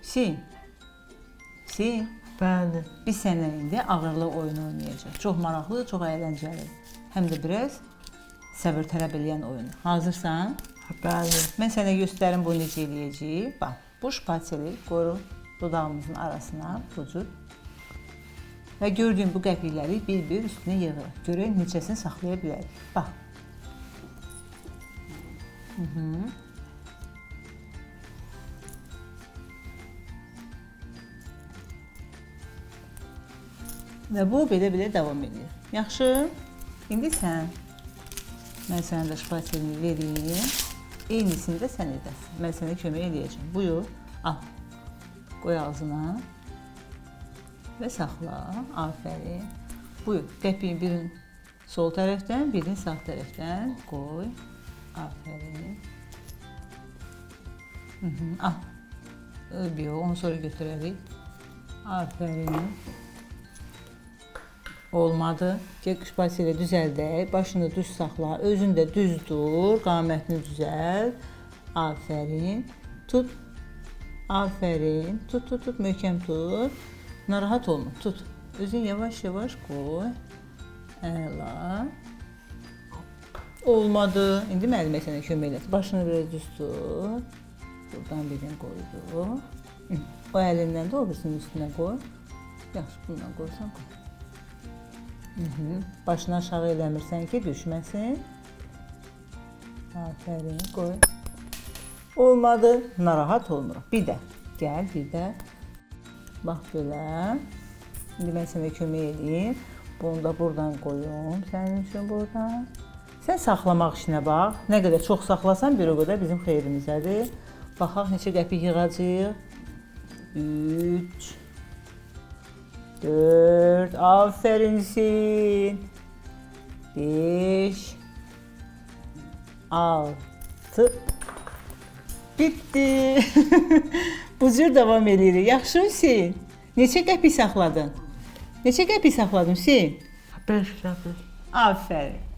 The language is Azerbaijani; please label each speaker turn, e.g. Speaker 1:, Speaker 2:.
Speaker 1: Hüseyin. Hüseyin.
Speaker 2: Bəli.
Speaker 1: Biz seninle indi ağırlıq oyunu oynayacağıq. Çox maraqlı, çox əyləncəli. Həm də biraz səbir tələb edən oyun. Hazırsan?
Speaker 2: Bəli.
Speaker 1: Mən sənə göstərim bu necə eləyəcəyik. Bax, bu şpateli qoru dodağımızın arasına bu cür. Və gördüyün bu qəpikləri bir-bir üstünə yığırıq. Görək neçəsini saxlaya bilərik. Bax. Və bu belə-belə davam edir. Yaxşı? İndi sən. Mən sənə də şpatelini vereyim. Eynisini də sən edəsən. Mən sənə kömək eləyəcəm. Buyur. Al. Qoy ağzına. Və saxla. Afərin. Buyur. Qəpiyin birini sol tərəfdən, birini sağ tərəfdən qoy. Afərin. Al. Yox, onu sonra götürərik. Afərin. Olmadı. Şpateli düzəldək. Başını düz saxla. Özün də düz dur. Qamətini düzəld. Afərin. Tut. Afərin. Tut, tut, tut. Möhkəm tut. Narahat olma. Tut. Özün yavaş-yavaş qoy. Əla. Olmadı. İndi müəllimə sənə kömək eləsin. Başını biraz düz tut. Buradan birini qoydu. O əlindən də o birisinin üstünə qoy. Yaxşı, bundan qoysan qoy. Başını aşağı eləmirsən ki, düşməsin. Afərin, qoy. Olmadı, narahat olmuruq. Bir də, gəl, bir də. Bax belə. İndi mən sənə kömək edeyim. Bunu da buradan qoyum, sənin üçün buradan. Sən saxlamaq işinə bax. Nə qədər çox saxlasan, bir o qədər bizim xeyrimizədir. Baxaq, neçə qəpik yığacaq. 3 4, aferinsin. 5, 6. Bitti. Bu cür davam edirik. Yaxşı Hüseyin. Neçə qəpik saxladın? Neçə qəpik saxladın Hüseyin?
Speaker 2: 5 qəpik.
Speaker 1: Afərin.